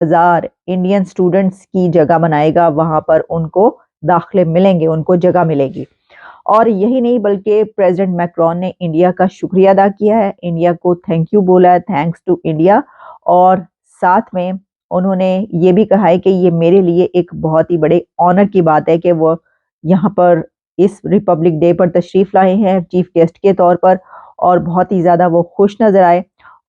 1000 Indian students की जगह बनाएगा, वहां पर उनको दाखिले मिलेंगे, उनको जगह मिलेगी। और यही नहीं बल्कि प्रेसिडेंट मैक्रोन ने इंडिया का शुक्रिया अदा किया है, इंडिया को थैंक यू बोला है, थैंक्स टू इंडिया। और साथ में उन्होंने ये भी कहा है कि ये मेरे लिए एक बहुत ही बड़े ऑनर की बात है कि वो यहाँ पर इस रिपब्लिक डे पर तशरीफ लाए हैं चीफ गेस्ट के तौर पर, और बहुत ही ज़्यादा वो खुश नज़र आए।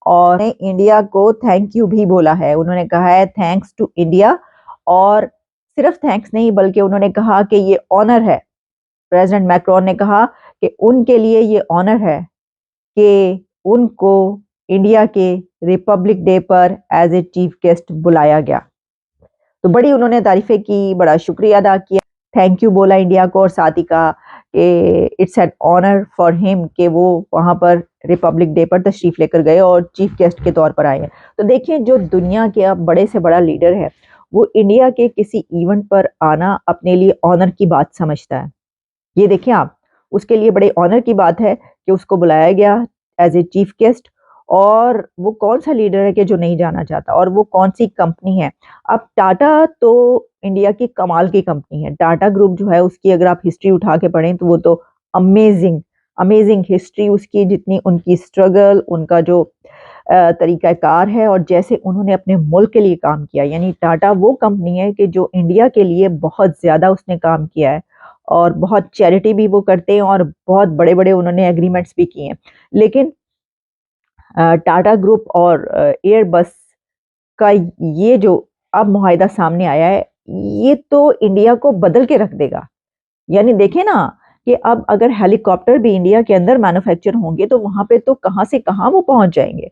और इंडिया को थैंक यू भी बोला है, उन्होंने कहा है थैंक्स टू इंडिया। और सिर्फ थैंक्स नहीं बल्कि उन्होंने कहा कि ये ऑनर है, प्रेसिडेंट मैक्रोन ने कहा कि उनके लिए ये ऑनर है कि उनको इंडिया के रिपब्लिक डे पर एज ए चीफ गेस्ट बुलाया गया। तो बड़ी उन्होंने तारीफें की, बड़ा शुक्रिया अदा किया, थैंक यू बोला इंडिया को, और साथ ही कहा कि it's an honour for him कि वो वहां पर रिपब्लिक डे पर तशरीफ लेकर गए और चीफ गेस्ट के तौर पर आए हैं। तो देखिए, जो दुनिया के अब बड़े से बड़ा लीडर है वो इंडिया के किसी इवेंट पर आना अपने लिए ऑनर की बात समझता है। ये देखिए आप, उसके लिए बड़े ऑनर की बात है कि उसको बुलाया गया एज ए चीफ गेस्ट। और वो कौन सा लीडर है कि जो नहीं जाना चाहता, और वो कौन सी कंपनी है। अब टाटा तो इंडिया की कमाल की कंपनी है, टाटा ग्रुप जो है उसकी अगर आप हिस्ट्री उठा के पढ़ें तो वो तो अमेजिंग अमेजिंग हिस्ट्री उसकी, जितनी उनकी स्ट्रगल, उनका जो तरीकाकार है और जैसे उन्होंने अपने मुल्क के लिए काम किया। यानी टाटा वो कंपनी है कि जो इंडिया के लिए बहुत ज़्यादा उसने काम किया है, और बहुत चैरिटी भी वो करते हैं, और बहुत बड़े-बड़े उन्होंने एग्रीमेंट्स भी किए हैं। लेकिन टाटा ग्रुप और एयरबस का ये जो अब मुआहिदा सामने आया है, ये तो इंडिया को बदल के रख देगा। यानी देखें ना कि अब अगर हेलीकॉप्टर भी इंडिया के अंदर मैन्युफैक्चर होंगे तो वहां पे तो कहाँ से कहाँ वो पहुंच जाएंगे।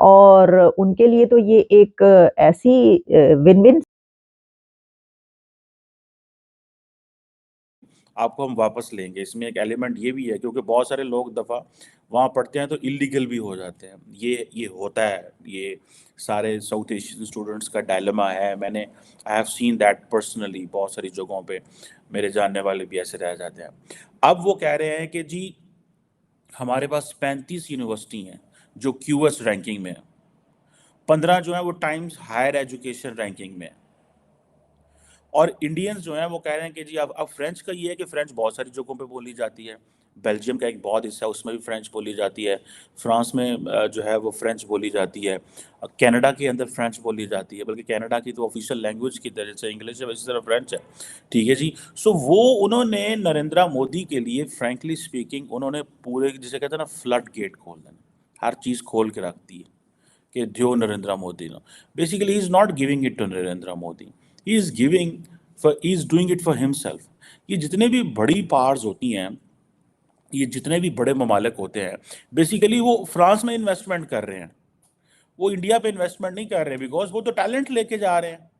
और उनके लिए तो ये एक ऐसी विन विन। आपको हम वापस लेंगे। इसमें एक एलिमेंट ये भी है क्योंकि बहुत सारे लोग दफ़ा वहाँ पढ़ते हैं तो इलीगल भी हो जाते हैं। ये होता है, ये सारे साउथ एशियन स्टूडेंट्स का डायलेमा है। I have seen that personally, बहुत सारी जगहों पे मेरे जानने वाले भी ऐसे रह जाते हैं। अब वो कह रहे हैं कि जी हमारे पास 35 यूनिवर्सिटी हैं जो क्यूएस रैंकिंग में है, 15 जो है वो टाइम्स हायर एजुकेशन रैंकिंग में है। और इंडियंस जो हैं वो कह रहे हैं कि जी अब फ्रेंच का ये है कि फ्रेंच बहुत सारी जगहों पे बोली जाती है। बेल्जियम का एक बहुत हिस्सा है उसमें भी फ्रेंच बोली जाती है। फ्रांस में जो है वो फ्रेंच बोली जाती है। कनाडा के अंदर फ्रेंच बोली जाती है, बल्कि कनाडा की तो ऑफिशियल लैंग्वेज की तरह से इंग्लिश है, वैसी तरह फ्रेंच है। ठीक है जी। सो वो उन्होंने नरेंद्र मोदी के लिए फ्रेंकली स्पीकिंग उन्होंने पूरे जिसे कहते हैं ना फ्लड गेट खोल देना, हर चीज़ खोल के रख दी है कि जो नरेंद्र मोदी ने basically he is not giving it to Narendra Modi, he is giving for he is doing it for himself. ये जितने भी बड़ी पावर्स होती हैं, ये जितने भी बड़े ममालिक होते हैं, बेसिकली वो फ्रांस में इन्वेस्टमेंट कर रहे हैं, वो इंडिया पे इन्वेस्टमेंट नहीं कर रहे हैं, बिकॉज वो तो टैलेंट लेके जा रहे हैं,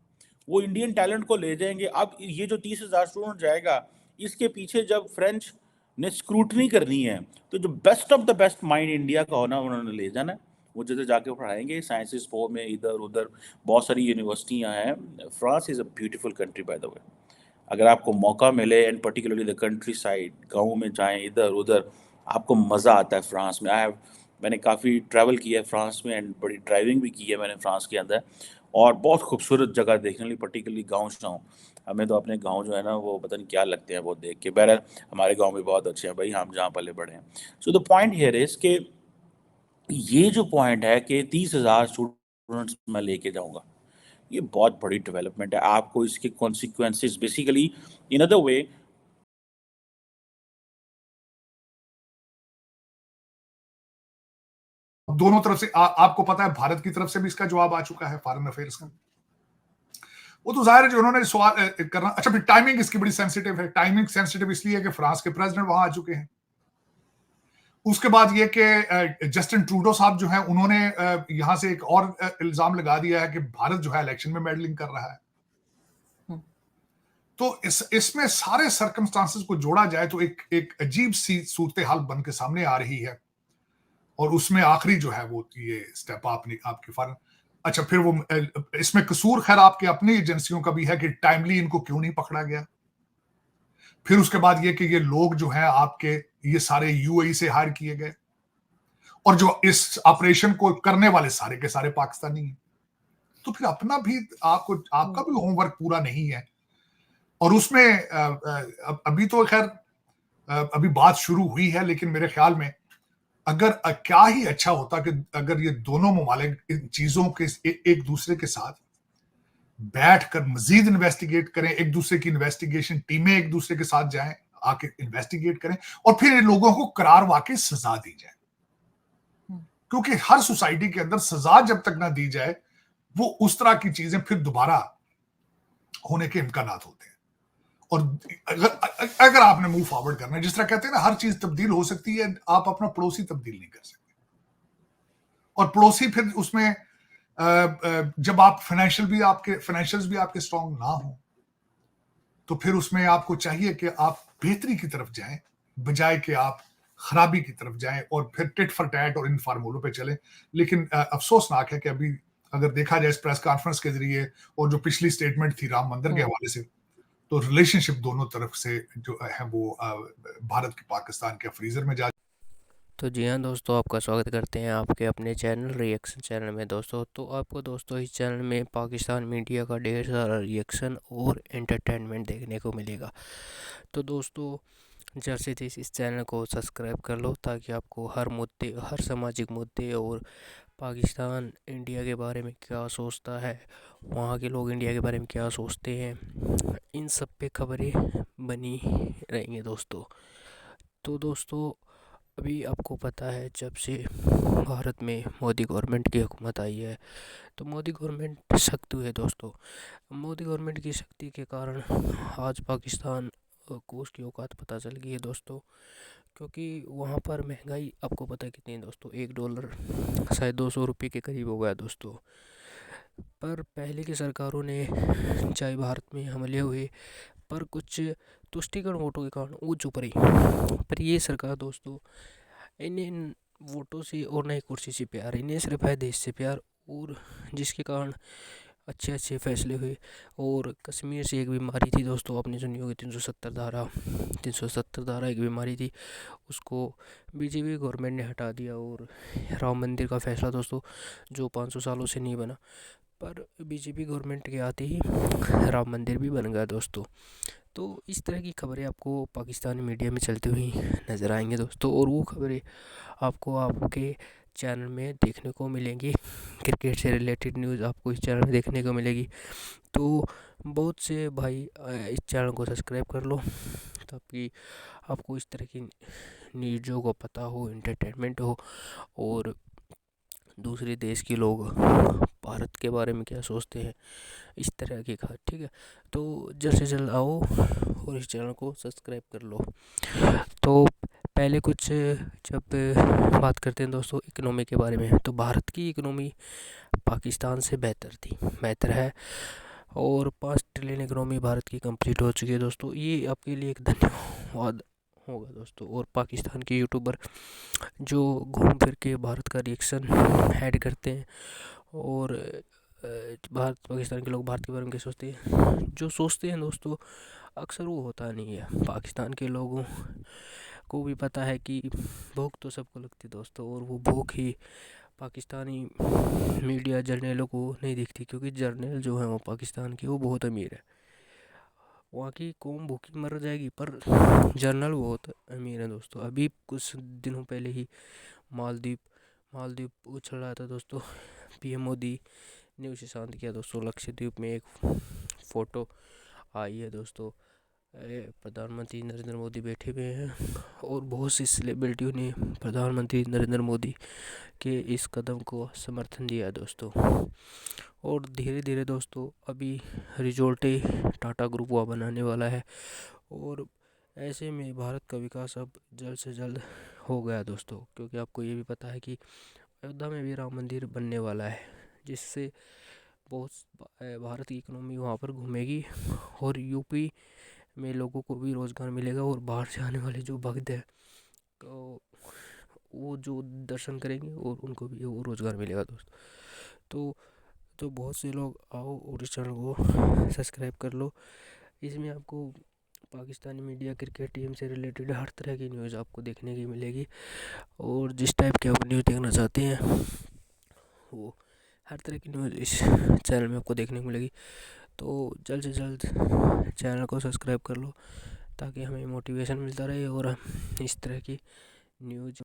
वो इंडियन टैलेंट को ले जाएंगे। अब ये जो 30,000 स्टूडेंट जाएगा, इसके पीछे जब फ्रेंच ने स्क्रूटनी करनी है तो जो best of the best mind India का होना उन्होंने ले जाना है। वो जैसे जाके पढ़ाएंगे साइंसिस पो में, इधर उधर बहुत सारी यूनिवर्सिटियाँ हैं। France is a beautiful country by the way. अगर आपको मौका मिले and particularly the country side, गाँव में जाएं, इधर उधर, आपको मज़ा आता है फ्रांस में। मैंने काफ़ी ट्रैवल किया है फ्रांस में एंड बड़ी ड्राइविंग भी की है मैंने फ्रांस के अंदर। और बहुत खूबसूरत जगह देखने लिए, पर्टिकुलरली गाँव शाँव। हमें तो अपने गाँव जो है ना वो पता नहीं क्या लगते हैं वो देख के। बहरहाल हमारे गाँव भी बहुत अच्छे हैं भाई, हम जहाँ पले बड़े हैं। So the point here is के ये जो पॉइंट है कि 30,000 स्टूडेंट्स मैं लेके जाऊँगा, ये बहुत बड़ी डेवलपमेंट है। आपको इसके consequences basically in other way दोनों तरफ से आपको पता है भारत की तरफ से भी इसका जवाब आ चुका है फॉरेन अफेयर्स का। वो तो जाहिर है जो उन्होंने सवाल करना। अच्छा, फिर टाइमिंग इसकी बड़ी सेंसिटिव है। टाइमिंग सेंसिटिव इसलिए कि फ्रांस के प्रेसिडेंट वहां आ चुके हैं। उसके बाद ये कि जस्टिन ट्रूडो साहब जो है उन्होंने यहां से एक और इल्जाम लगा दिया है कि भारत जो है इलेक्शन में मेडलिंग कर रहा है। तो इसमें सारे सर्कमस्टांसेस को जोड़ा जाए तो एक अजीब सी सूरत हाल बन के सामने आ रही है। और उसमें आखिरी जो है वो ये स्टेप आपकी फॉरन। अच्छा, फिर वो इसमें कसूर खैर आपकी अपनी एजेंसियों का भी है कि टाइमली इनको क्यों नहीं पकड़ा गया। फिर उसके बाद ये कि ये लोग जो हैं आपके, ये सारे यूएई से हायर किए गए, और जो इस ऑपरेशन को करने वाले सारे के सारे पाकिस्तानी हैं। तो फिर अपना भी आपका भी होमवर्क पूरा नहीं है। और उसमें अभी तो खैर अभी बात शुरू हुई है, लेकिन मेरे ख्याल में अगर क्या ही अच्छा होता कि अगर ये दोनों ममालिक इन चीजों के एक दूसरे के साथ बैठकर मजीद इन्वेस्टिगेट करें, एक दूसरे की इन्वेस्टिगेशन टीमें एक दूसरे के साथ जाएं, आके इन्वेस्टिगेट करें और फिर इन लोगों को करार वाकई सजा दी जाए। क्योंकि हर सोसाइटी के अंदर सजा जब तक ना दी जाए, वो उस तरह की चीजें फिर दोबारा होने के इम्कानात होते हैं। और अगर आपने मूव फॉरवर्ड करना है, जिस तरह कहते हैं ना, हर चीज तब्दील हो सकती है, आप अपना पड़ोसी तब्दील नहीं कर सकते। और पड़ोसी फिर उसमें जब आप फाइनेंशियल्स भी आपके स्ट्रांग ना हो, तो फिर उसमें आपको चाहिए कि आप बेहतरी की तरफ जाएं, बजाय कि आप खराबी की तरफ जाएं और फिर टिट फॉर टैट और इन फार्मूलों पे चलें। लेकिन अफसोसनाक है कि अभी अगर देखा जाए इस प्रेस कॉन्फ्रेंस के जरिए और जो पिछली स्टेटमेंट थी राम मंदिर के हवाले से, तो रिलेशनशिप दोनों तरफ से जो है वो भारत के पाकिस्तान के फ्रीजर में जा। तो जी हाँ दोस्तों, आपका स्वागत करते हैं आपके अपने चैनल रिएक्शन चैनल में दोस्तों। तो आपको दोस्तों इस चैनल में पाकिस्तान मीडिया का ढेर सारा रिएक्शन और एंटरटेनमेंट देखने को मिलेगा। तो दोस्तों जैसे थे इस चैनल को सब्सक्राइब कर लो, ताकि आपको हर मुद्दे, हर सामाजिक मुद्दे और पाकिस्तान इंडिया के बारे में क्या सोचता है, वहाँ के लोग इंडिया के बारे में क्या सोचते हैं, इन सब पे खबरें बनी रहेंगी दोस्तों। तो दोस्तों अभी आपको पता है, जब से भारत में मोदी गवर्नमेंट की हुकूमत आई है, तो मोदी गवर्नमेंट सख्त हुई है दोस्तों। मोदी गवर्नमेंट की शक्ति के कारण आज पाकिस्तान को उसकी औकात पता चल गई है दोस्तों। क्योंकि वहाँ पर महंगाई आपको पता है कितनी है दोस्तों, $1 शायद 200 रुपये के करीब हो गया दोस्तों। पर पहले की सरकारों ने चाहे भारत में हमले हुए, पर कुछ तुष्टिकरण वोटों के कारण वो चुप रही। पर ये सरकार दोस्तों, इन्हें वोटों से और नई कुर्सी से प्यार, इन्हें सिर्फ है देश से प्यार, और जिसके कारण अच्छे अच्छे फैसले हुए। और कश्मीर से एक बीमारी थी दोस्तों, आपने सुनी होगी 370 धारा एक बीमारी थी, उसको बीजेपी गवर्नमेंट ने हटा दिया। और राम मंदिर का फैसला दोस्तों, जो 500 सालों से नहीं बना, पर बीजेपी गवर्नमेंट के आते ही राम मंदिर भी बन गया दोस्तों। तो इस तरह की खबरें आपको पाकिस्तानी मीडिया में चलती हुई नज़र आएंगी दोस्तों, और वो खबरें आपको आपके चैनल में देखने को मिलेंगी। क्रिकेट से रिलेटेड न्यूज़ आपको इस चैनल में देखने को मिलेगी। तो बहुत से भाई इस चैनल को सब्सक्राइब कर लो, ताकि आपको इस तरह की न्यूज़ों को पता हो, एंटरटेनमेंट हो, और दूसरे देश के लोग भारत के बारे में क्या सोचते हैं, इस तरह की खबर। ठीक है, तो जल्द से जल्द आओ और इस चैनल को सब्सक्राइब कर लो। तो पहले कुछ जब बात करते हैं दोस्तों इकोनॉमी के बारे में, तो भारत की इकोनॉमी पाकिस्तान से बेहतर है, और 5 ट्रिलियन इकोनॉमी भारत की कंप्लीट हो चुकी है दोस्तों। ये आपके लिए एक धन्यवाद होगा दोस्तों। और पाकिस्तान के यूट्यूबर जो घूम फिर के भारत का रिएक्शन ऐड करते हैं, और भारत पाकिस्तान के लोग भारत के बारे में क्या सोचते हैं, जो सोचते हैं दोस्तों, अक्सर वो होता नहीं है। पाकिस्तान के लोगों को भी पता है कि भूख तो सबको लगती है दोस्तों, और वो भूख ही पाकिस्तानी मीडिया जर्नलों को नहीं दिखती, क्योंकि जर्नल जो है वो पाकिस्तान की वो बहुत अमीर है। वहाँ की कौम भूखी मर जाएगी, पर जर्नल बहुत अमीर है दोस्तों। अभी कुछ दिनों पहले ही मालदीव उछल रहा था दोस्तों, पीएम मोदी ने उसे शांत किया दोस्तों। लक्षद्वीप में एक फ़ोटो आई है दोस्तों, प्रधानमंत्री नरेंद्र मोदी बैठे हुए हैं, और बहुत सी सेलिब्रिटियों ने प्रधानमंत्री नरेंद्र मोदी के इस कदम को समर्थन दिया दोस्तों। और धीरे धीरे दोस्तों अभी रिजोल्टे टाटा ग्रुप वहाँ बनाने वाला है, और ऐसे में भारत का विकास अब जल्द से जल्द हो गया दोस्तों। क्योंकि आपको ये भी पता है कि अयोध्या में भी राम मंदिर बनने वाला है, जिससे बहुत भारत की इकोनॉमी वहाँ पर घूमेगी, और यूपी में लोगों को भी रोज़गार मिलेगा, और बाहर से आने वाले जो भक्त हैं तो वो जो दर्शन करेंगे और उनको भी वो रोज़गार मिलेगा दोस्तों। तो बहुत से लोग आओ और इस चैनल को सब्सक्राइब कर लो। इसमें आपको पाकिस्तानी मीडिया, क्रिकेट टीम से रिलेटेड हर तरह की न्यूज़ आपको देखने की मिलेगी, और जिस टाइप के आप न्यूज़ देखना चाहते हैं वो हर तरह की न्यूज़ इस चैनल में आपको देखने को मिलेगी। तो जल्द से जल्द चैनल को सब्सक्राइब कर लो ताकि हमें मोटिवेशन मिलता रहे और इस तरह की न्यूज़